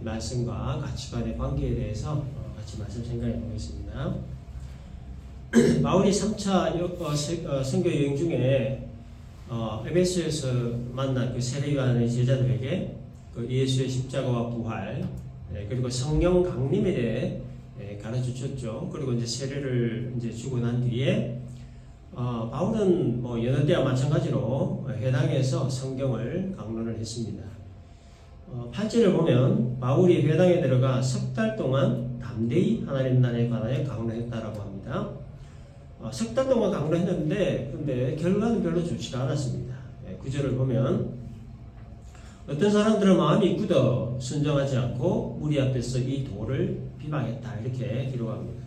말씀과 가치관의 관계에 대해서 같이 말씀 생각해 보겠습니다. 바울이 3차 선교 여행 중에 에베소에서 만난 그 세례요한의 제자들에게 그 예수의 십자가와 부활, 그리고 성령 강림에 대해 가르쳐 줬죠. 그리고 이제 세례를 이제 주고 난 뒤에 바울은 뭐 여느 때와 마찬가지로 회당에서 성경을 강론을 했습니다. 8절을 보면 바울이 회당에 들어가 석 달 동안 담대히 하나님 나라에 관하여 강론했다라고 합니다. 석 달 동안 강론했는데 근데 결과는 별로 좋지가 않았습니다. 9절을 보면 어떤 사람들은 마음이 굳어 순종하지 않고 무리 앞에서 이 도를 비방했다 이렇게 기록합니다.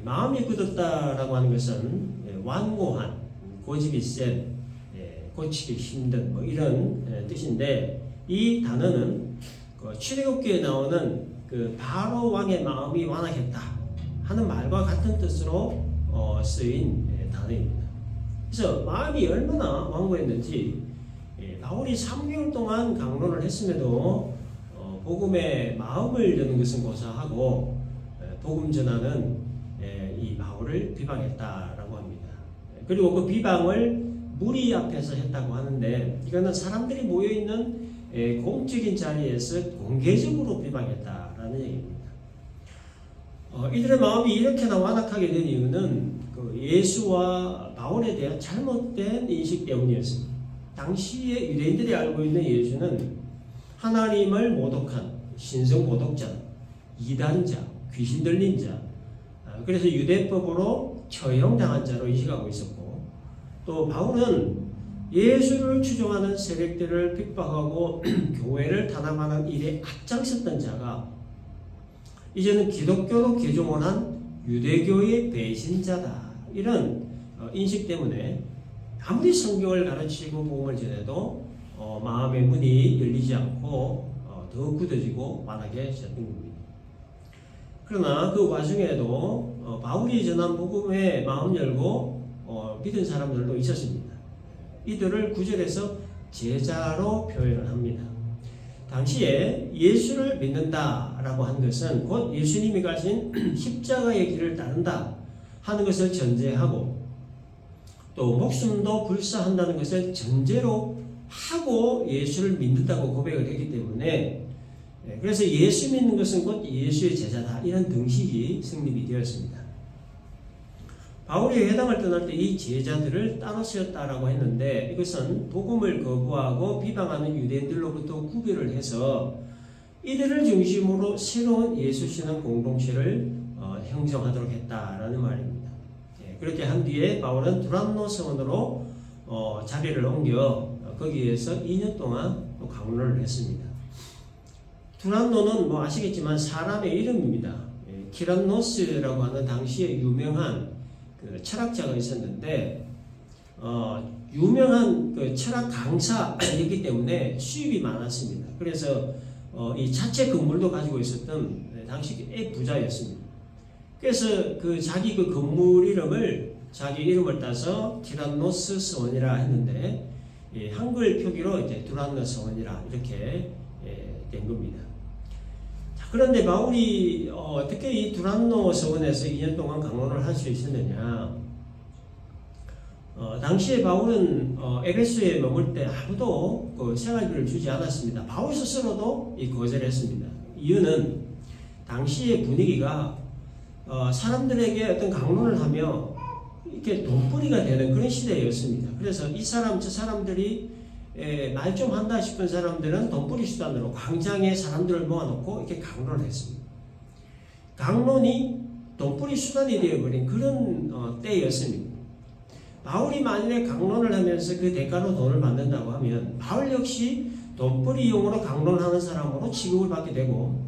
마음이 굳었다라고 하는 것은 완고한, 고집이 센, 고치기 힘든 뭐 이런 뜻인데 이 단어는 출애굽기에 나오는 그 바로 왕의 마음이 완악했다 하는 말과 같은 뜻으로 쓰인 단어입니다. 그래서 마음이 얼마나 완고했는지 바울이 3개월 동안 강론을 했음에도 복음에 마음을 여는 것은 고사하고 복음 전하는 이 바울을 비방했다라고 합니다. 그리고 그 비방을 무리 앞에서 했다고 하는데 이거는 사람들이 모여있는 공적인 자리에서 공개적으로 비방했다라는 얘기입니다. 이들의 마음이 이렇게나 완악하게 된 이유는 그 예수와 바울에 대한 잘못된 인식 때문이었습니다. 당시에 유대인들이 알고 있는 예수는 하나님을 모독한 신성 모독자, 이단자, 귀신 들린 자, 그래서 유대법으로 처형당한 자로 인식하고 있었고, 또 바울은 예수를 추종하는 세력들을 핍박하고 교회를 탄압하는 일에 앞장섰던 자가 이제는 기독교로 개종을 한 유대교의 배신자다, 이런 인식 때문에 아무리 성경을 가르치고 복음을 전해도 마음의 문이 열리지 않고 더 굳어지고 완하게 되었던 겁니다. 그러나 그 와중에도 바울이 전한 복음에 마음 열고 믿은 사람들도 있었습니다. 이들을 9절에서 제자로 표현을 합니다. 당시에 예수를 믿는다라고 한 것은 곧 예수님이 가신 십자가의 길을 따른다 하는 것을 전제하고 또 목숨도 불사한다는 것을 전제로 하고 예수를 믿는다고 고백을 했기 때문에 그래서 예수 믿는 것은 곧 예수의 제자다, 이런 등식이 성립이 되었습니다. 바울이 회당을 떠날 때 이 제자들을 따로 세웠다라고 했는데 이것은 복음을 거부하고 비방하는 유대인들로부터 구별을 해서 이들을 중심으로 새로운 예수신앙 공동체를 형성하도록 했다라는 말입니다. 그렇게 한 뒤에 바울은 두란노 성원으로 자리를 옮겨 거기에서 2년 동안 또 강론을 했습니다. 두란노는 뭐 아시겠지만 사람의 이름입니다. 키란노스라고 하는 당시에 유명한 그 철학자가 있었는데 유명한 그 철학 강사이기 때문에 수입이 많았습니다. 그래서 이 자체 건물도 가지고 있었던 당시 꽤 부자였습니다. 그래서 그 자기 그 건물 이름을 자기 이름을 따서 티란노스 서원이라 했는데 한글 표기로 이제 두란노 서원이라 이렇게 된 겁니다. 자, 그런데 바울이 어떻게 이 두란노 서원에서 2년 동안 강론을 할 수 있었느냐? 당시에 바울은 에베소에 머물 때 아무도 그 생활비를 주지 않았습니다. 바울 스스로도 거절했습니다. 이유는 당시의 분위기가 사람들에게 어떤 강론을 하며 이렇게 돈벌이가 되는 그런 시대였습니다. 그래서 이 사람 저 사람들이 말 좀 한다 싶은 사람들은 돈벌이 수단으로 광장에 사람들을 모아놓고 이렇게 강론을 했습니다. 강론이 돈벌이 수단이 되어버린 그런 때였습니다. 바울이 만일에 강론을 하면서 그 대가로 돈을 받는다고 하면 바울 역시 돈벌이용으로 강론하는 사람으로 취급을 받게 되고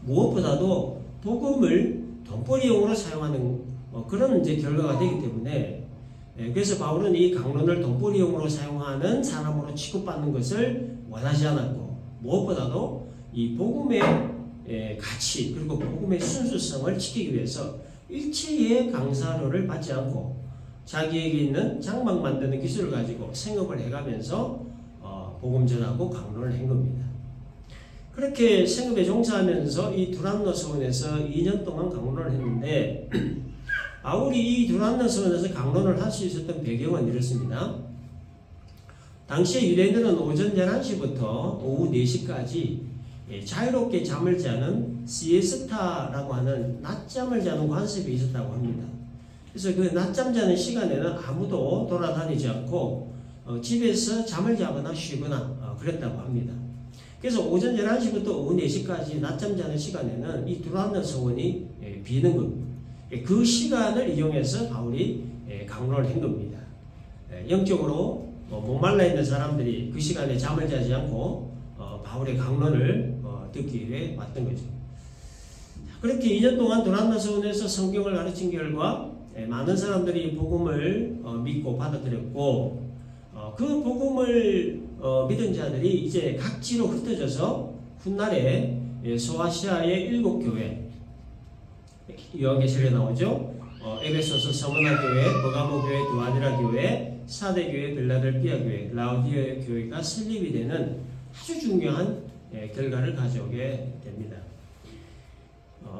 무엇보다도 복음을 돈벌이용으로 사용하는 그런 이제 결과가 되기 때문에 그래서 바울은 이 강론을 돈벌이용으로 사용하는 사람으로 취급받는 것을 원하지 않았고 무엇보다도 이 복음의 가치 그리고 복음의 순수성을 지키기 위해서 일체의 강사료를 받지 않고 자기에게 있는 장막 만드는 기술을 가지고 생업을 해가면서 복음 전하고 강론을 한 겁니다. 그렇게 생업에 종사하면서 이 두란노 서원에서 2년 동안 강론을 했는데 바울이 이 두란노 서원에서 강론을 할 수 있었던 배경은 이렇습니다. 당시에 유대인들은 오전 11시부터 오후 4시까지 자유롭게 잠을 자는 시에스타라고 하는 낮잠을 자는 관습이 있었다고 합니다. 그래서 그 낮잠 자는 시간에는 아무도 돌아다니지 않고 집에서 잠을 자거나 쉬거나 그랬다고 합니다. 그래서 오전 11시부터 오후 4시까지 낮잠 자는 시간에는 이 두란노 서원이 비는 겁니다. 그 시간을 이용해서 바울이 강론을 한 겁니다. 영적으로 목말라 있는 사람들이 그 시간에 잠을 자지 않고 바울의 강론을 듣기 위해 왔던 거죠. 그렇게 2년 동안 두란노 서원에서 성경을 가르친 결과 많은 사람들이 복음을 믿고 받아들였고 그 복음을 믿은 자들이 이제 각지로 흩어져서 훗날에 소아시아의 7교회, 요한계시록에 나오죠. 에베소서 서머나 교회, 버가모 교회, 두아디라 교회, 사대 교회, 빌라델피아 교회, 라우디아 교회가 설립이 되는 아주 중요한 결과를 가져오게 됩니다.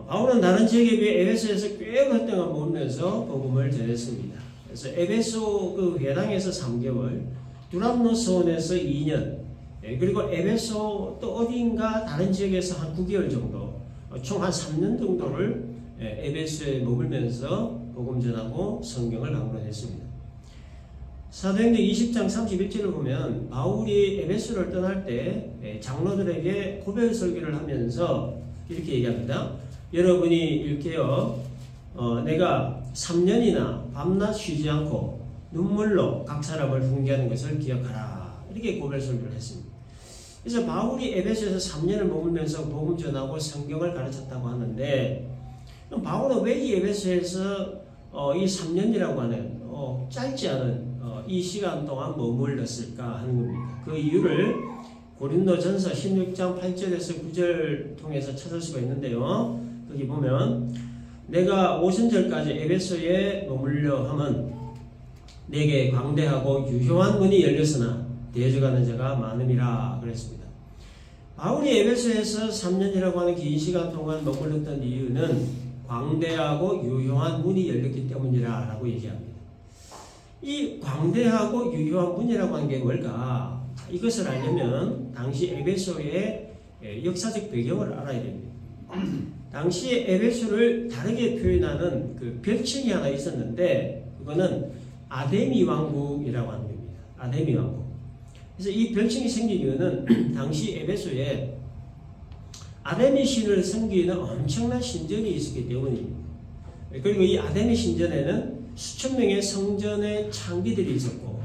바울은 다른 지역에 비해 에베소에서 꽤 오랫동안 머물면서 복음을 전했습니다. 그래서 에베소 그 회당에서 3개월, 두란노 서원에서 2년, 그리고 에베소 또 어딘가 다른 지역에서 한 9개월 정도, 총 한 3년 정도를 에베소에 머물면서 복음 전하고 성경을 강론했습니다. 사도행전 20장 31절을 보면 바울이 에베소를 떠날 때 장로들에게 고별 설교를 하면서 이렇게 얘기합니다. 여러분이 일깨어 내가 3년이나 밤낮 쉬지 않고 눈물로 각 사람을 훈계하는 것을 기억하라. 이렇게 고별 설교를 했습니다. 그래서 바울이 에베소에서 3년을 머물면서 복음 전하고 성경을 가르쳤다고 하는데 그럼 바울은 왜 이 에베소에서 이 3년이라고 하는 짧지 않은 이 시간 동안 머물렀을까 하는 겁니다. 그 이유를 고린도전서 16장 8절에서 9절 통해서 찾을 수가 있는데요. 거기 보면 내가 오순절까지 에베소에 머물려 함은 내게 광대하고 유효한 문이 열렸으나 대적하는 자가 많음이라 그랬습니다. 바울이 에베소에서 3년이라고 하는 긴 시간 동안 머물렀던 이유는 광대하고 유효한 문이 열렸기 때문이라 라고 얘기합니다. 이 광대하고 유효한 문이라고 하는 게 뭘까? 이것을 알려면 당시 에베소의 역사적 배경을 알아야 됩니다. 당시에 에베소를 다르게 표현하는 그 별칭이 하나 있었는데 그거는 아데미 왕국이라고 하는 겁니다. 아데미 왕국. 그래서 이 별칭이 생긴 이유는 당시 에베소에 아데미 신을 섬기는 엄청난 신전이 있었기 때문입니다. 그리고 이 아데미 신전에는 수천 명의 성전의 창기들이 있었고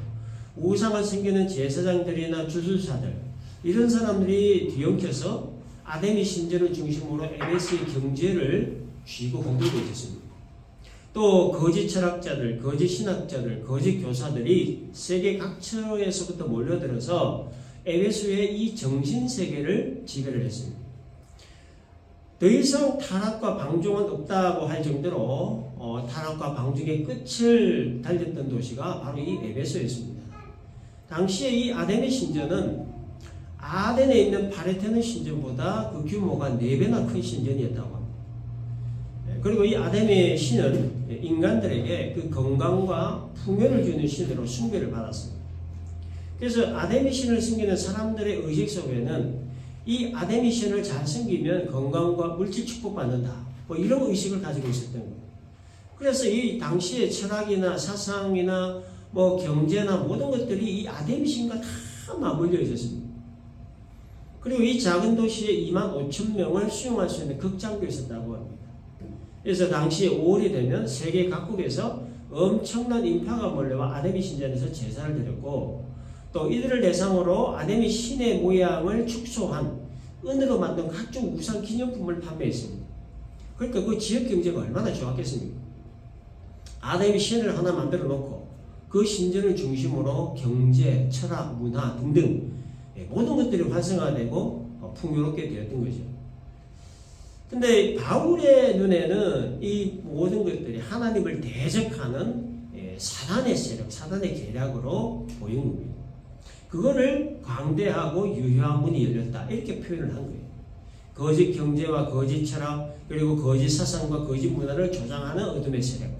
우상을 섬기는 제사장들이나 주술사들 이런 사람들이 뒤엉켜서 아데미 신전을 중심으로 에베소의 경제를 쥐고 흔들고 있었습니다. 또 거짓 철학자들, 거짓 신학자들, 거짓 교사들이 세계 각처에서부터 몰려들어서 에베소의 이 정신세계를 지배를 했습니다. 더 이상 타락과 방종은 없다고 할 정도로 타락과 방종의 끝을 달렸던 도시가 바로 이 에베소였습니다. 당시에 이 아데미 신전은 아덴에 있는 파레테논 신전보다 그 규모가 4배나 큰 신전이었다고 합니다. 그리고 이 아데미 신은 인간들에게 그 건강과 풍요를 주는 신으로 숭배를 받았습니다. 그래서 아데미 신을 섬기는 사람들의 의식 속에는 이 아데미 신을 잘 섬기면 건강과 물질 축복받는다. 뭐 이런 의식을 가지고 있었던 거예요. 그래서 이 당시의 철학이나 사상이나 뭐 경제나 모든 것들이 이 아데미 신과 다 맞물려 있었습니다. 그리고 이 작은 도시에 25,000명을 수용할 수 있는 극장도 있었다고 합니다. 그래서 당시 5월이 되면 세계 각국에서 엄청난 인파가 몰려와 아데미 신전에서 제사를 드렸고 또 이들을 대상으로 아데미 신의 모양을 축소한 은으로 만든 각종 우상 기념품을 판매했습니다. 그러니까 그 지역 경제가 얼마나 좋았겠습니까? 아데미 신을 하나 만들어 놓고 그 신전을 중심으로 경제, 철학, 문화 등등 모든 것들이 활성화되고 풍요롭게 되었던 거죠. 근데 바울의 눈에는 이 모든 것들이 하나님을 대적하는 사단의 세력, 사단의 계략으로 보인 겁니다. 그거를 광대하고 유효한 문이 열렸다 이렇게 표현을 한 거예요. 거짓 경제와 거짓 철학, 그리고 거짓 사상과 거짓 문화를 조장하는 어둠의 세력.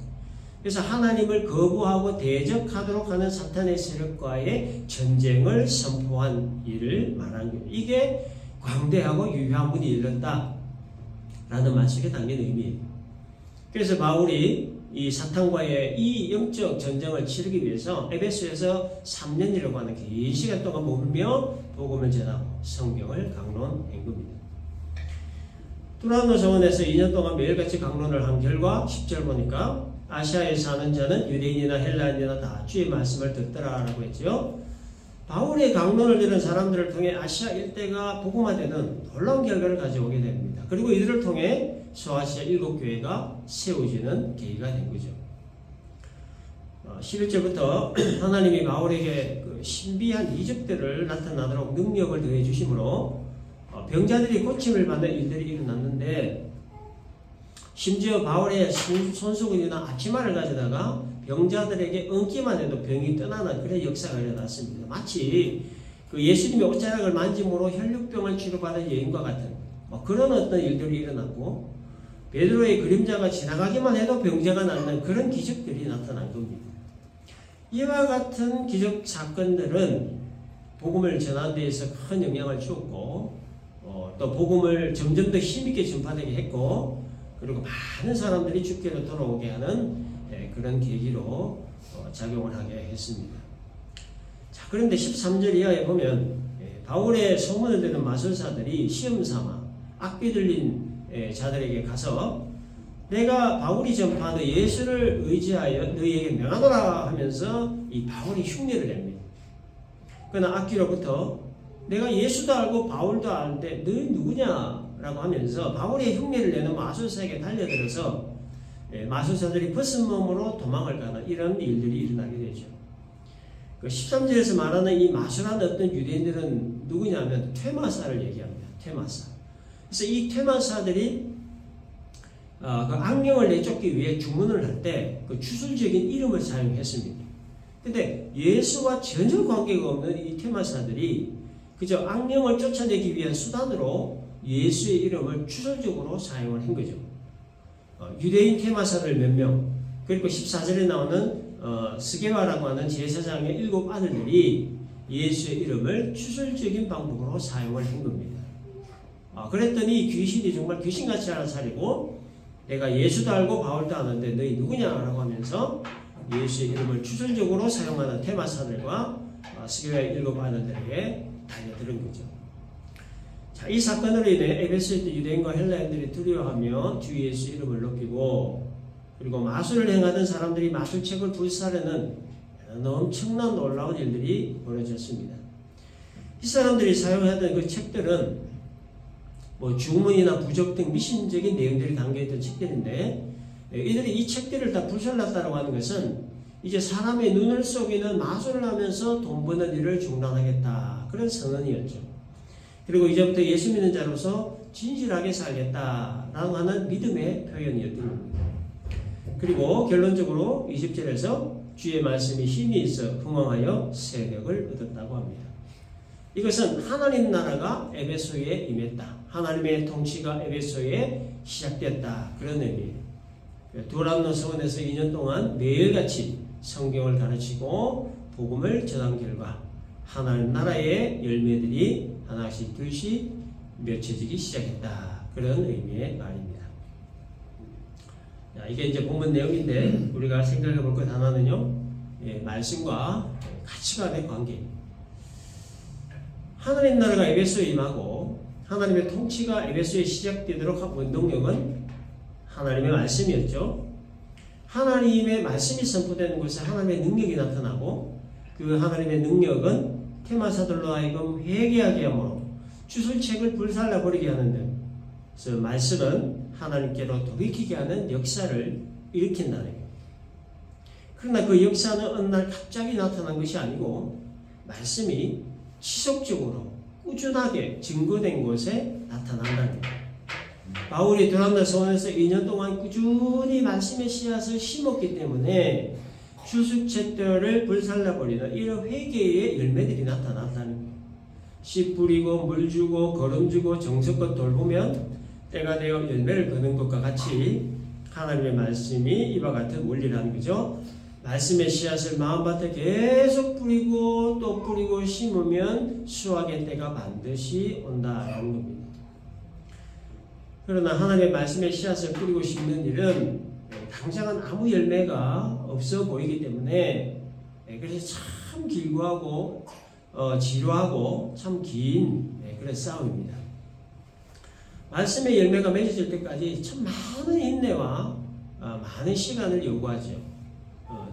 그래서 하나님을 거부하고 대적하도록 하는 사탄의 세력과의 전쟁을 선포한 일을 말하는 거예요. 이게 광대하고 유효한 문이 일렀다 라는 말 속에 담긴 의미예요. 그래서 바울이 이 사탄과의 이 영적 전쟁을 치르기 위해서 에베소에서 3년이라고 하는 긴 시간 동안 머물며 복음을 전하고 성경을 강론한 겁니다. 두란노 서원에서 2년 동안 매일같이 강론을 한 결과 10절 보니까 아시아에 사는 자는 유대인이나 헬라인이나 다 주의 말씀을 듣더라라고 했죠. 바울의 강론을 들은 사람들을 통해 아시아 일대가 복음화되는 놀라운 결과를 가져오게 됩니다. 그리고 이들을 통해 소아시아 7교회가 세워지는 계기가 된 거죠. 11절부터 하나님이 바울에게 그 신비한 이적들을 나타나도록 능력을 더해 주심으로 병자들이 고침을 받는 일들이 일어났는데, 심지어 바울의 손수건이나 앞치마를 가져다가 병자들에게 얹기만 해도 병이 떠나는 그런 역사가 일어났습니다. 마치 그 예수님의 옷자락을 만짐으로 혈육병을 치료받은 여인과 같은 그런 어떤 일들이 일어났고, 베드로의 그림자가 지나가기만 해도 병자가 낫는 그런 기적들이 나타난 겁니다. 이와 같은 기적 사건들은 복음을 전하는 데에서 큰 영향을 주었고, 또 복음을 점점 더 힘있게 전파되게 했고, 그리고 많은 사람들이 주께로 돌아오게 하는 그런 계기로 작용을 하게 했습니다. 자, 그런데 13절 이하에 보면 바울의 소문을 듣는 마술사들이 시험삼아 악비 들린 자들에게 가서 내가 바울이 전파하는 예수를 의지하여 너희에게 명하노라 하면서 이 바울이 흉내를 냅니다. 그러나 악기로부터 내가 예수도 알고 바울도 아는데 너희 누구냐라고 하면서 바울의 흉내를 내는 마술사에게 달려들어서 마술사들이 벗은 몸으로 도망을 가는 이런 일들이 일어나게 되죠. 그 13절에서 말하는 이 마술하는 어떤 유대인들은 누구냐면 퇴마사를 얘기합니다. 퇴마사. 그래서 이 퇴마사들이 그 악령을 내쫓기 위해 주문을 할 때 그 추술적인 이름을 사용했습니다. 근데 예수와 전혀 관계가 없는 이 퇴마사들이 그저 악령을 쫓아내기 위한 수단으로 예수의 이름을 추설적으로 사용을 한 거죠. 유대인 퇴마사들 몇 명, 그리고 14절에 나오는 스게와라고 하는 제사장의 7 아들들이 예수의 이름을 추설적인 방법으로 사용을 한 겁니다. 그랬더니 귀신이 정말 귀신같이 알아차리고 내가 예수도 알고 바울도 아는데 너희 누구냐라고 하면서 예수의 이름을 추설적으로 사용하는 퇴마사들과 스게와의 7 아들들에게 달려드는 거죠. 자, 이 사건으로 인해 에베소에 있던 유대인과 헬라인들이 두려워하며 주 예수 이름을 높이고, 그리고 마술을 행하던 사람들이 마술책을 불사르는 엄청난 놀라운 일들이 벌어졌습니다. 이 사람들이 사용하던 그 책들은 주문이나 부적 등 미신적인 내용들이 담겨있던 책들인데, 이들이 이 책들을 다 불살랐다고 하는 것은 이제 사람의 눈을 속이는 마술을 하면서 돈 버는 일을 중단하겠다, 그런 선언이었죠. 그리고 이제부터 예수 믿는 자로서 진실하게 살겠다라고 하는 믿음의 표현이었던 겁니다. 그리고 결론적으로 20절에서 주의 말씀이 힘이 있어 흥왕하여 세력을 얻었다고 합니다. 이것은 하나님 나라가 에베소에 임했다, 하나님의 통치가 에베소에 시작됐다, 그런 의미예요. 두란노 서원에서 2년 동안 매일같이 성경을 가르치고 복음을 전한 결과 하나님 나라의 열매들이 하나씩 둘씩 맺혀지기 시작했다, 그런 의미의 말입니다. 자, 이게 이제 본문 내용인데 우리가 생각해 볼 것 하나는요, 말씀과 가치관의 관계입니다. 하나님 나라가 에베소에 임하고 하나님의 통치가 에베소에 시작되도록 한 원동력은 하나님의 말씀이었죠. 하나님의 말씀이 선포되는 곳에 하나님의 능력이 나타나고, 그 하나님의 능력은 퇴마사들로 하여금 회개하게 하므로 추술책을 불살라버리게 하는 등, 그래서 말씀은 하나님께로 돌이키게 하는 역사를 일으킨다는 거예요. 그러나 그 역사는 어느 날 갑자기 나타난 것이 아니고 말씀이 지속적으로 꾸준하게 증거된 곳에 나타난다는 거예요. 바울이 두란노 서원에서 2년 동안 꾸준히 말씀의 씨앗을 심었기 때문에 추수책들을 불살라버리는 이런 회개의 열매들이 나타났다는 거예요. 씨 뿌리고 물 주고 거름 주고 정성껏 돌보면 때가 되어 열매를 거는 것과 같이 하나님의 말씀이 이와 같은 원리라는 거죠. 말씀의 씨앗을 마음밭에 계속 뿌리고 또 뿌리고 심으면 수확의 때가 반드시 온다라는 겁니다. 그러나 하나님의 말씀의 씨앗을 뿌리고 심는 일은 당장은 아무 열매가 없어 보이기 때문에 그래서 참 길고하고 지루하고 참 긴 그런 싸움입니다. 말씀의 열매가 맺어질 때까지 참 많은 인내와 많은 시간을 요구하죠.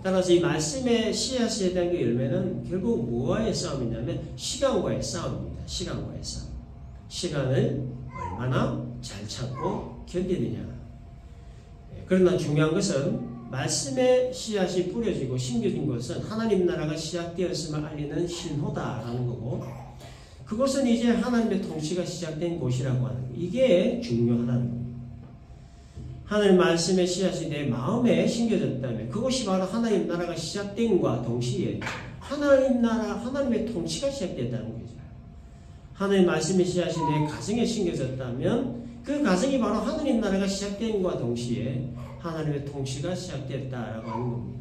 따라서 이 말씀의 씨앗에 대한 그 열매는 결국 무엇과의 싸움이냐면 시간과의 싸움입니다. 시간과의 싸움. 시간을 얼마나 잘 참고 견디느냐. 그러나 중요한 것은 말씀의 씨앗이 뿌려지고 심겨진 것은 하나님 나라가 시작되었음을 알리는 신호다라는 거고, 그것은 이제 하나님의 통치가 시작된 곳이라고 하는 거예요. 이게 중요하다는 거예요. 하나님 말씀의 씨앗이 내 마음에 심겨졌다면 그것이 바로 하나님 나라가 시작된과 동시에 하나님 나라, 하나님의 통치가 시작됐다는 거죠. 하나님 말씀의 씨앗이 내 가정에 심겨졌다면 그 가정이 바로 하나님 나라가 시작된과 동시에 하나님의 통치가 시작됐다라고 하는 겁니다.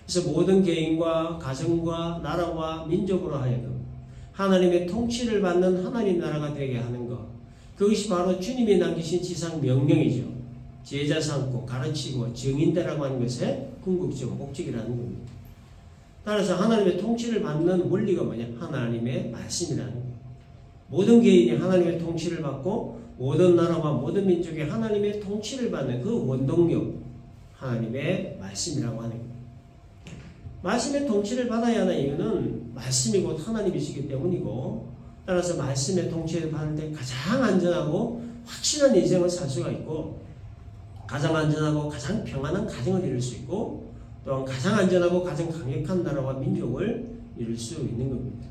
그래서 모든 개인과 가정과 나라와 민족으로 하여금 하나님의 통치를 받는 하나님 나라가 되게 하는 것, 그것이 바로 주님이 남기신 지상 명령이죠. 제자 삼고 가르치고 증인되라고 하는 것의 궁극적 목적이라는 겁니다. 따라서 하나님의 통치를 받는 원리가 뭐냐? 하나님의 말씀이라는 거예요. 모든 개인이 하나님의 통치를 받고 모든 나라와 모든 민족이 하나님의 통치를 받는 그 원동력, 하나님의 말씀이라고 하는 거예요. 말씀의 통치를 받아야 하는 이유는 말씀이 곧 하나님이시기 때문이고, 따라서 말씀의 통치를 받을 때 가장 안전하고 확실한 인생을 살 수가 있고, 가장 안전하고 가장 평안한 가정을 이룰 수 있고, 또한 가장 안전하고 가장 강력한 나라와 민족을 이룰 수 있는 겁니다.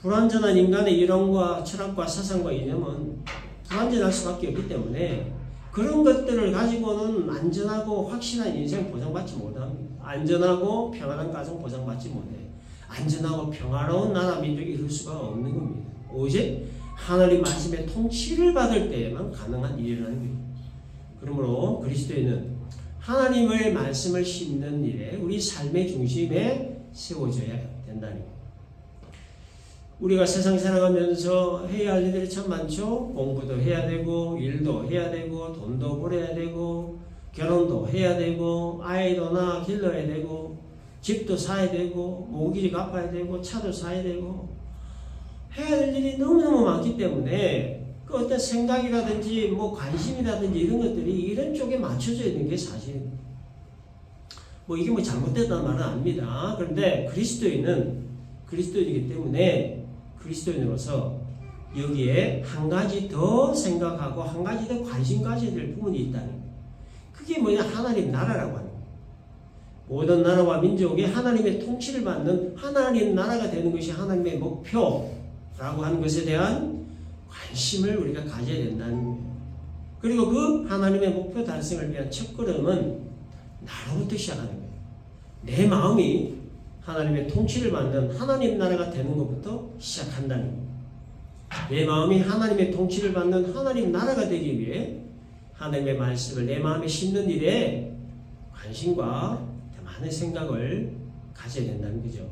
불완전한 인간의 이론과 철학과 사상과 이념은 불완전할 수밖에 없기 때문에 그런 것들을 가지고는 안전하고 확실한 인생 보장받지 못합니다. 안전하고 평안한 가정 보장받지 못해요. 안전하고 평화로운 나라 민족이 이룰 수가 없는 겁니다. 오직 하나님 말씀의 통치를 받을 때에만 가능한 일이라는 거예요. 그러므로 그리스도인은 하나님의 말씀을 심는 일에 우리 삶의 중심에 세워져야 된다는 거예요. 우리가 세상 살아가면서 해야 할 일들이 참 많죠. 공부도 해야 되고, 일도 해야 되고, 돈도 벌어야 되고, 결혼도 해야 되고, 아이도 낳아 길러야 되고, 집도 사야 되고, 모기지 갚아야 되고, 차도 사야 되고, 해야 될 일이 너무너무 많기 때문에 그 어떤 생각이라든지 뭐 관심이라든지 이런 것들이 이런 쪽에 맞춰져 있는 게 사실입니다. 뭐 이게 뭐 잘못됐다는 말은 아닙니다. 그런데 그리스도인이기 때문에 그리스도인으로서 여기에 한 가지 더 생각하고 한 가지 더 관심 가져야 될 부분이 있다는 거예요. 그게 뭐냐? 하나님 나라라고 하는 거예요. 모든 나라와 민족이 하나님의 통치를 받는 하나님 나라가 되는 것이 하나님의 목표라고 하는 것에 대한 관심을 우리가 가져야 된다는 거예요. 그리고 그 하나님의 목표 달성을 위한 첫걸음은 나로부터 시작하는 거예요. 내 마음이 하나님의 통치를 받는 하나님 나라가 되는 것부터 시작한다는 거예요. 내 마음이 하나님의 통치를 받는 하나님 나라가 되기 위해 하나님의 말씀을 내 마음에 심는 일에 관심과 많은 생각을 가져야 된다는 거죠.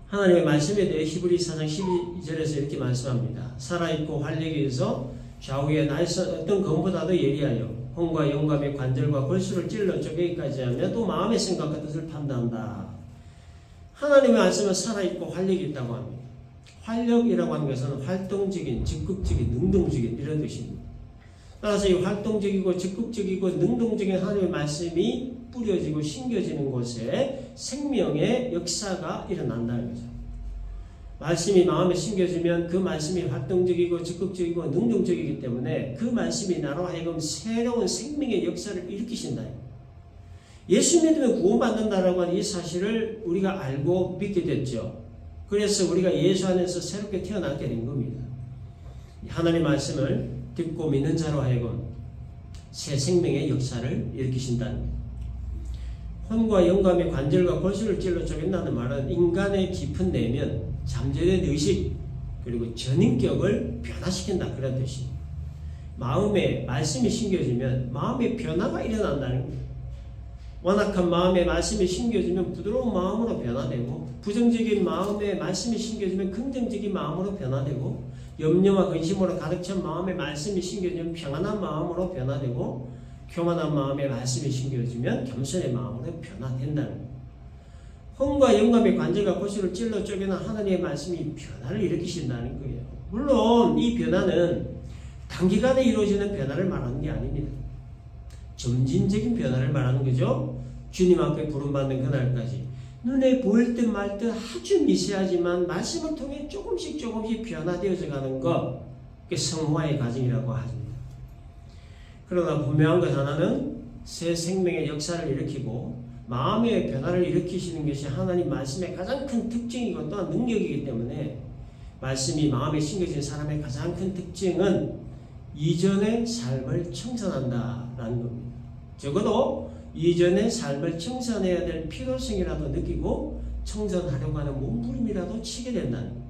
하나님의 말씀에 대해 히브리 4장 12절에서 이렇게 말씀합니다. 살아있고 활력이 있어 좌우에 날선 어떤 검보다도 예리하여 혼과 영감의 관절과 골수를 찔러 쪼개기까지 하며 또 마음의 생각과 뜻을 판단한다. 하나님의 말씀은 살아있고 활력이 있다고 합니다. 활력이라고 하는 것은 활동적인, 적극적인, 능동적인 이런 뜻입니다. 따라서 이 활동적이고 적극적이고 능동적인 하나님의 말씀이 뿌려지고 심겨지는 곳에 생명의 역사가 일어난다는 거죠. 말씀이 마음에 심겨지면 그 말씀이 활동적이고 적극적이고 능동적이기 때문에 그 말씀이 나로 하여금 새로운 생명의 역사를 일으키신다. 예수 믿으면 구원받는다라고 하는 이 사실을 우리가 알고 믿게 됐죠. 그래서 우리가 예수 안에서 새롭게 태어나게 된 겁니다. 하나님의 말씀을 듣고 믿는 자로 하여금 새 생명의 역사를 일으키신다는 거예요. 혼과 영감의 관절과 골수를 찔러 쪼갠다는 말은 인간의 깊은 내면, 잠재된 의식 그리고 전인격을 변화시킨다 그런 뜻이. 마음에 말씀이 심겨지면 마음의 변화가 일어난다는 거예요. 완악한 마음에 말씀이 심겨지면 부드러운 마음으로 변화되고, 부정적인 마음에 말씀이 심겨지면 긍정적인 마음으로 변화되고, 염려와 근심으로 가득 찬 마음에 말씀이 심겨지면 평안한 마음으로 변화되고, 교만한 마음에 말씀이 심겨지면 겸손의 마음으로 변화된다는 거예요. 혼과 영감의 관절과 고수를 찔러 쪼개는 하나님의 말씀이 변화를 일으키신다는 거예요. 물론 이 변화는 단기간에 이루어지는 변화를 말하는 게 아닙니다. 점진적인 변화를 말하는 거죠. 주님 앞에 부름받는 그날까지 눈에 보일 듯 말 듯 아주 미세하지만 말씀을 통해 조금씩 변화되어져 가는 것, 그게 성화의 과정이라고 합니다. 그러나 분명한 것 하나는 새 생명의 역사를 일으키고 마음의 변화를 일으키시는 것이 하나님 말씀의 가장 큰 특징이고 또한 능력이기 때문에, 말씀이 마음에 심겨진 사람의 가장 큰 특징은 이전의 삶을 청산한다라는 겁니다. 적어도 이전의 삶을 청산해야 될 필요성이라도 느끼고 청산하려고 하는 몸부림이라도 치게 된다는 겁니다.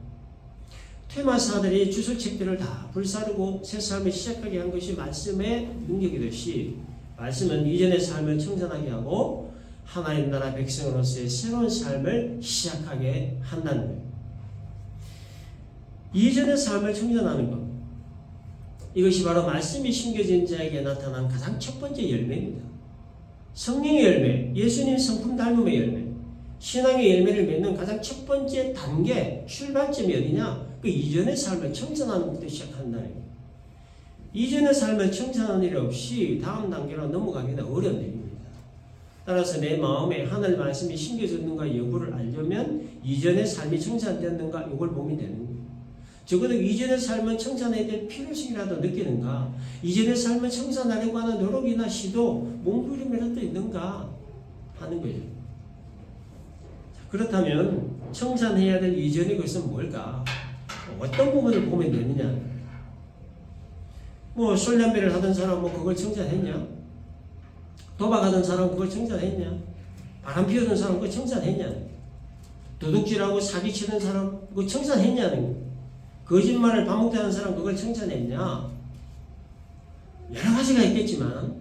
퇴마사들이 주술책들을 다 불사르고 새 삶을 시작하게 한 것이 말씀의 능력이듯이, 말씀은 이전의 삶을 청산하게 하고 하나님 나라 백성으로서의 새로운 삶을 시작하게 한다는 거예요. 이전의 삶을 청산하는 것, 이것이 바로 말씀이 심겨진 자에게 나타난 가장 첫 번째 열매입니다. 성령의 열매, 예수님 성품 닮음의 열매, 신앙의 열매를 맺는 가장 첫 번째 단계, 출발점이 어디냐? 그 이전의 삶을 청산하는 것부터 시작한다는 거예요. 이전의 삶을 청산하는 일 없이 다음 단계로 넘어가기는 어려운 일입니다. 따라서 내 마음에 하늘 말씀이 심겨졌는가 여부를 알려면 이전의 삶이 청산되었는가 이걸 보면 되는 거예요. 적어도 이전의 삶은 청산해야 될 필요성이라도 느끼는가, 이전의 삶을 청산하려고 하는 노력이나 시도, 몸부림이라도 있는가 하는 거예요. 그렇다면 청산해야 될 이전의 것은 뭘까? 어떤 부분을 보면 되느냐? 술 담배를 하던 사람 그걸 청산했냐? 도박하던 사람 그걸 청산했냐? 바람 피우던 사람 그걸 청산했냐? 도둑질하고 사기치는 사람 그걸 청산했냐는 거예요. 거짓말을 반복하는 사람 그걸 청산했냐? 여러 가지가 있겠지만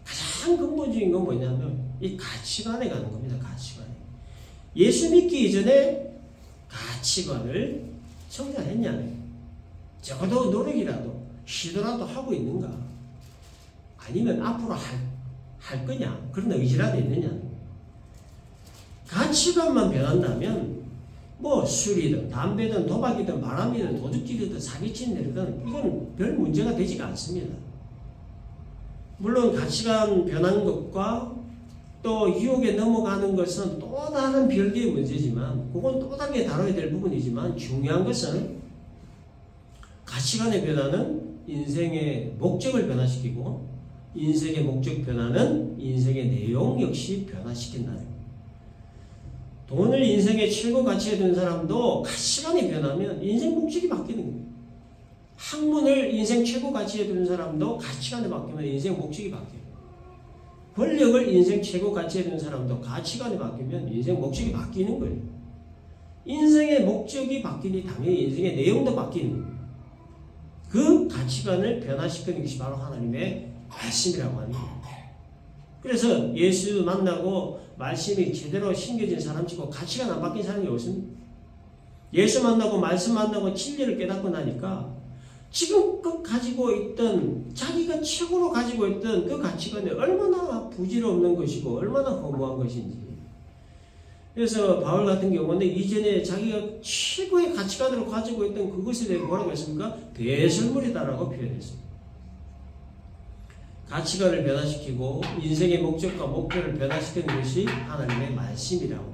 가장 근본적인 건 뭐냐면 이 가치관에 가는 겁니다. 가치관에. 예수 믿기 이전에 가치관을 청산했냐는 거예요. 적어도 노력이라도 시도라도 하고 있는가? 아니면 앞으로 할 거냐? 그런 의지라도 있느냐? 가치관만 변한다면 술이든 담배든 도박이든 바람이든 도둑질이든 사기치는 일이든 이건 별 문제가 되지가 않습니다. 물론 가치관 변한 것과 또 유혹에 넘어가는 것은 또 다른 별개의 문제지만, 그건 또 다르게 다뤄야 될 부분이지만, 중요한 것은 가치관의 변화는 인생의 목적을 변화시키고, 인생의 목적 변화는 인생의 내용 역시 변화시킨다는 거예요. 돈을 인생의 최고 가치에 둔 사람도 가치관이 변하면 인생 목적이 바뀌는 거예요. 학문을 인생 최고 가치에 둔 사람도 가치관이 바뀌면 인생 목적이 바뀌어요. 권력을 인생 최고 가치에 둔 사람도 가치관이 바뀌면 인생 목적이 바뀌는 거예요. 인생의 목적이 바뀌니 당연히 인생의 내용도 바뀌는 거예요. 그 가치관을 변화시키는 것이 바로 하나님의 말씀이라고 합니다. 그래서 예수 만나고 말씀이 제대로 심겨진 사람 치고 가치관 안 바뀐 사람이 없습니다. 예수 만나고 말씀 만나고 진리를 깨닫고 나니까 지금껏 가지고 있던, 자기가 최고로 가지고 있던 그 가치관이 얼마나 부질없는 것이고 얼마나 허무한 것인지. 그래서 바울 같은 경우는 이전에 자기가 최고의 가치관으로 가지고 있던 그것에 대해 뭐라고 했습니까? 대설물이다라고 표현했습니다. 가치관을 변화시키고 인생의 목적과 목표를 변화시키는 것이 하나님의 말씀이라고.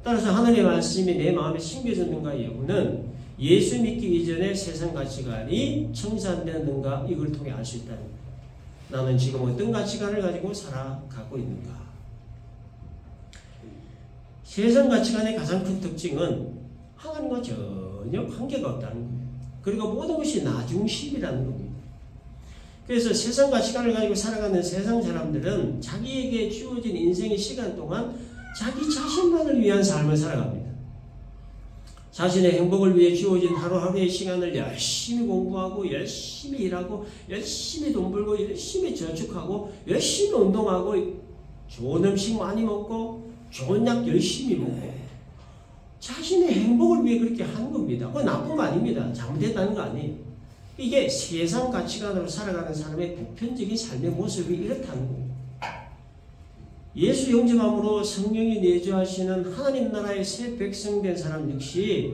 따라서 하나님의 말씀이 내 마음에 심겨졌는가 여부는 예수 믿기 이전에 세상 가치관이 청산되었는가 이걸 통해 알 수 있다는 거예요. 나는 지금 어떤 가치관을 가지고 살아가고 있는가. 세상 가치관의 가장 큰 특징은 하나님과 전혀 관계가 없다는 거예요. 그리고 모든 것이 나 중심이라는 겁니다. 그래서 세상 가치관을 가지고 살아가는 세상 사람들은 자기에게 주어진 인생의 시간 동안 자기 자신만을 위한 삶을 살아갑니다. 자신의 행복을 위해 주어진 하루하루의 시간을 열심히 공부하고 열심히 일하고 열심히 돈 벌고 열심히 저축하고 열심히 운동하고 좋은 음식 많이 먹고 좋은 약 열심히 먹고 자신의 행복을 위해 그렇게 하는 겁니다. 그건 나쁜 거 아닙니다. 잘못했다는 거 아니에요. 이게 세상 가치관으로 살아가는 사람의 보편적인 삶의 모습이 이렇다는 거예요. 예수 영접함으로 성령이 내주하시는 하나님 나라의 새 백성된 사람 역시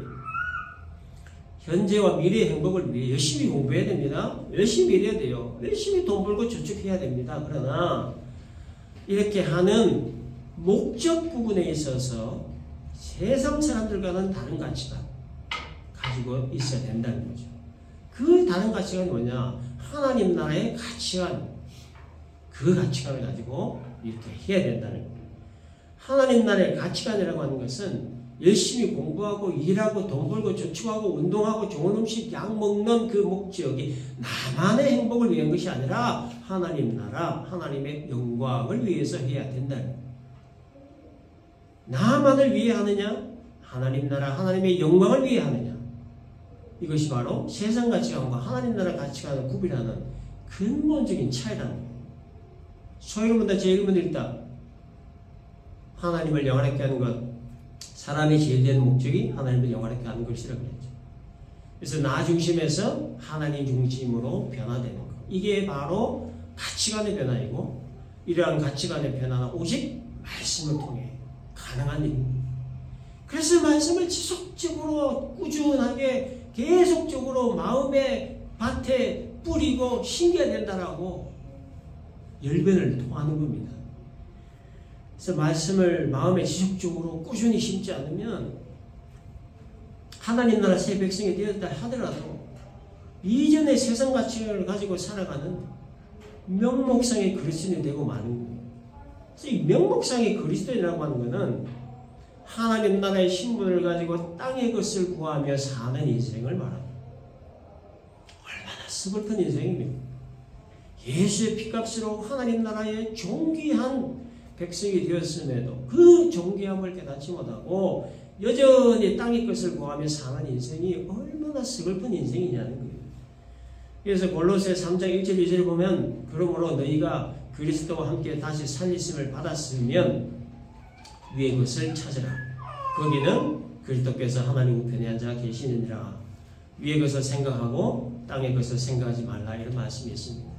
현재와 미래의 행복을 위해 열심히 공부해야 됩니다. 열심히 일해야 돼요. 열심히 돈 벌고 저축해야 됩니다. 그러나 이렇게 하는 목적 부분에 있어서 세상 사람들과는 다른 가치관 가지고 있어야 된다는 거죠. 그 다른 가치관이 뭐냐? 하나님 나라의 가치관, 그 가치관을 가지고 이렇게 해야 된다는 거예요. 하나님 나라의 가치관이라고 하는 것은 열심히 공부하고 일하고 돈 벌고 저축하고 운동하고 좋은 음식 약 먹는 그 목적이 나만의 행복을 위한 것이 아니라 하나님 나라, 하나님의 영광을 위해서 해야 된다는 거예요. 나만을 위해 하느냐? 하나님 나라, 하나님의 영광을 위해 하느냐? 이것이 바로 세상 가치관과 하나님 나라 가치관을 구별하는 근본적인 차이라는 거예요. 소유문다 제1문은 일단 하나님을 영화롭게 하는 것, 사람의 제일 되는 목적이 하나님을 영화롭게 하는 것이라고 그랬죠. 그래서 나 중심에서 하나님 중심으로 변화되는 것, 이게 바로 가치관의 변화이고, 이러한 가치관의 변화는 오직 말씀을 통해 가능한 일입니다. 그래서 말씀을 지속적으로 꾸준하게 계속적으로 마음의 밭에 뿌리고 심겨야 된다라고 열변을 토하는 겁니다. 그래서 말씀을 마음에 지속적으로 꾸준히 심지 않으면 하나님 나라 새 백성이 되었다 하더라도 이전의 세상 가치를 가지고 살아가는 명목상의 그리스도인이 되고 마는 거예요. 그래서 이 명목상의 그리스도인이라고 하는 것은 하나님 나라의 신분을 가지고 땅의 것을 구하며 사는 인생을 말합니다. 얼마나 스물픈 인생입니까? 예수의 피값으로 하나님 나라의 존귀한 백성이 되었음에도 그 존귀함을 깨닫지 못하고 여전히 땅의 것을 구하며 사는 인생이 얼마나 스글픈 인생이냐는 거예요. 그래서 골로새 3장 1절 2절을 보면 그러므로 너희가 그리스도와 함께 다시 살리심을 받았으면 위의 것을 찾으라. 거기는 그리스도께서 하나님 우편에 앉아 계시느니라. 위의 것을 생각하고 땅의 것을 생각하지 말라, 이런 말씀이 있습니다.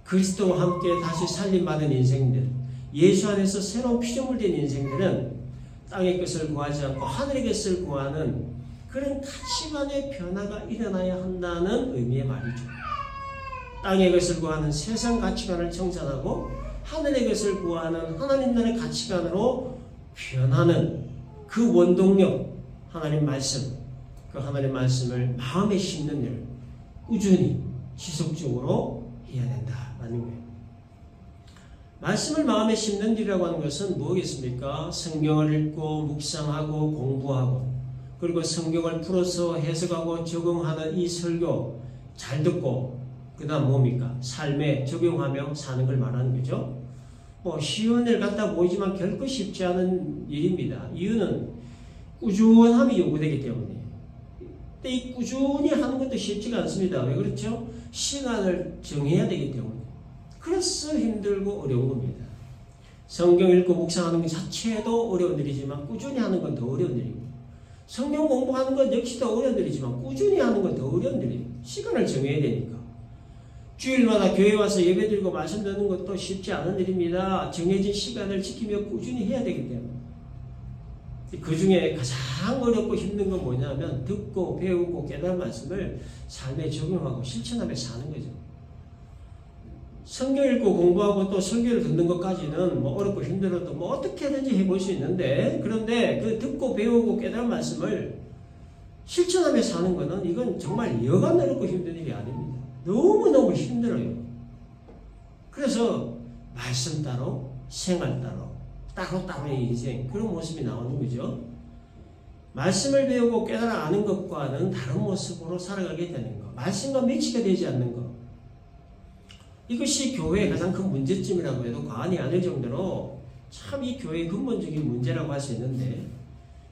그리스도와 함께 다시 살림받은 인생들, 예수 안에서 새로운 피조물된 인생들은 땅의 것을 구하지 않고 하늘의 것을 구하는 그런 가치관의 변화가 일어나야 한다는 의미의 말이죠. 땅의 것을 구하는 세상 가치관을 청산하고 하늘의 것을 구하는 하나님 나라의 가치관으로 변하는 그 원동력, 하나님 말씀, 그 하나님 말씀을 마음에 심는 일, 꾸준히 지속적으로 해야 된다라는 거예요. 말씀을 마음에 심는 일이라고 하는 것은 뭐겠습니까? 성경을 읽고 묵상하고 공부하고 그리고 성경을 풀어서 해석하고 적용하는 이 설교 잘 듣고 그 다음 뭡니까? 삶에 적용하며 사는 걸 말하는 거죠. 쉬운 일 같아 보이지만 결코 쉽지 않은 일입니다. 이유는 꾸준함이 요구되기 때문이에요. 근데 이 꾸준히 하는 것도 쉽지가 않습니다. 왜 그렇죠? 시간을 정해야 되기 때문에. 그래서 힘들고 어려운 겁니다. 성경 읽고 묵상하는 것 자체도 어려운 일이지만 꾸준히 하는 건 더 어려운 일입니다. 성경 공부하는 것 역시도 어려운 일이지만 꾸준히 하는 건 더 어려운 일입니다. 시간을 정해야 되니까. 주일마다 교회 와서 예배드리고 말씀 듣는 것도 쉽지 않은 일입니다. 정해진 시간을 지키며 꾸준히 해야 되기 때문에. 그 중에 가장 어렵고 힘든 건 뭐냐면 듣고 배우고 깨달은 말씀을 삶에 적용하고 실천하며 사는 거죠. 성경 읽고 공부하고 또 설교를 듣는 것까지는 어렵고 힘들어도 어떻게든지 해볼 수 있는데, 그런데 그 듣고 배우고 깨달은 말씀을 실천하며 사는 것은 이건 정말 여간 어렵고 힘든 일이 아닙니다. 너무너무 힘들어요. 그래서 말씀 따로 생활 따로 따로따로의 인생, 그런 모습이 나오는 거죠. 말씀을 배우고 깨달아 아는 것과는 다른 모습으로 살아가게 되는 것, 말씀과 매치가 되지 않는 것, 이것이 교회의 가장 큰 문제점이라고 해도 과언이 아닐 정도로 참 이 교회의 근본적인 문제라고 할 수 있는데,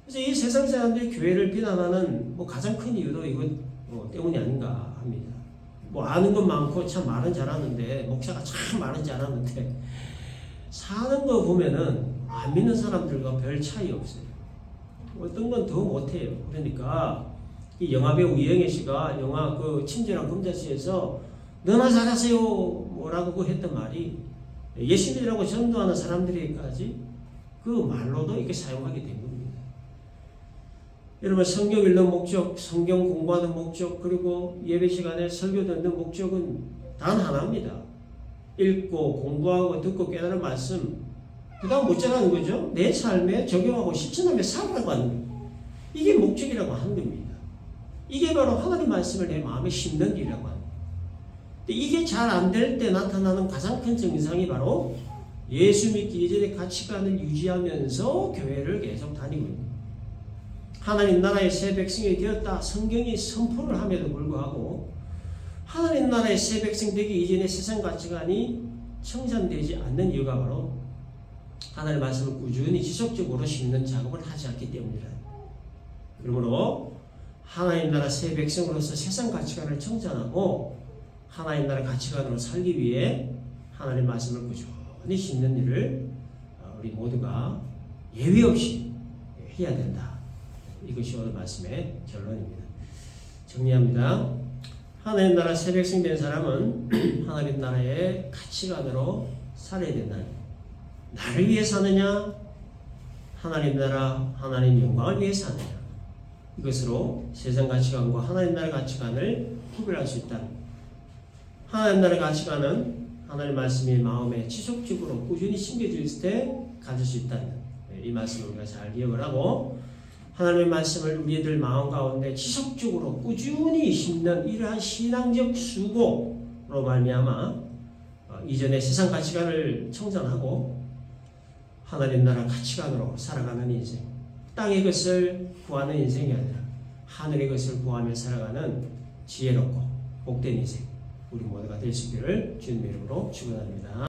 그래서 이 세상 사람들이 교회를 비난하는 가장 큰 이유도 이것 때문이 아닌가 합니다. 아는 건 많고 참 말은 잘하는데, 목사가 참 말은 잘하는데, 사는 거 보면은 안 믿는 사람들과 별 차이 없어요. 어떤 건 더 못해요. 그러니까 이 영화배우 이영애 씨가 영화 그 친절한 금자씨에서 너나 잘하세요 뭐라고 했던 말이 예수님이라고 전도하는 사람들에게까지 그 말로도 이렇게 사용하게 된 겁니다. 여러분, 성경 읽는 목적, 성경 공부하는 목적, 그리고 예배 시간에 설교 듣는 목적은 단 하나입니다. 읽고 공부하고 듣고 깨달은 말씀, 그 다음 못자라는 거죠. 내 삶에 적용하고 실천하며 살아가고 하는 거예요. 이게 목적이라고 하는 겁니다. 이게 바로 하나님 말씀을 내 마음에 심는 일이라고 합니다. 이게 잘 안 될 때 나타나는 가장 큰 증상이 바로 예수 믿기 이전의 가치관을 유지하면서 교회를 계속 다니고 있는 거예요. 하나님 나라의 새 백성이 되었다 성경이 선포를 함에도 불구하고 하나님 나라의 새 백성 되기 이전의 세상 가치관이 청산되지 않는 이유가 바로 하나님의 말씀을 꾸준히 지속적으로 심는 작업을 하지 않기 때문이다. 그러므로 하나님 나라 새 백성으로서 세상 가치관을 청산하고 하나님 나라 가치관으로 살기 위해 하나님의 말씀을 꾸준히 심는 일을 우리 모두가 예외 없이 해야 된다. 이것이 오늘 말씀의 결론입니다. 정리합니다. 하나님 나라 새 백성 된 사람은 하나님 나라의 가치관으로 살아야 된다. 나를 위해 사느냐? 하나님 나라, 하나님 영광을 위해 사느냐? 이것으로 세상 가치관과 하나님 나라 가치관을 구별할 수 있다. 하나님 나라 가치관은 하나님 말씀이 마음에 지속적으로 꾸준히 심겨져 있을 때 가질 수 있다는 이 말씀을 우리가 잘 기억을 하고 하나님의 말씀을 우리들 마음 가운데 지속적으로 꾸준히 심는 이러한 신앙적 수고로 말미암아 이전의 세상 가치관을 청산하고 하나님 나라 가치관으로 살아가는 인생, 땅의 것을 구하는 인생이 아니라 하늘의 것을 구하며 살아가는 지혜롭고 복된 인생, 우리 모두가 될 수 있기를 주님의 이름으로 축원합니다.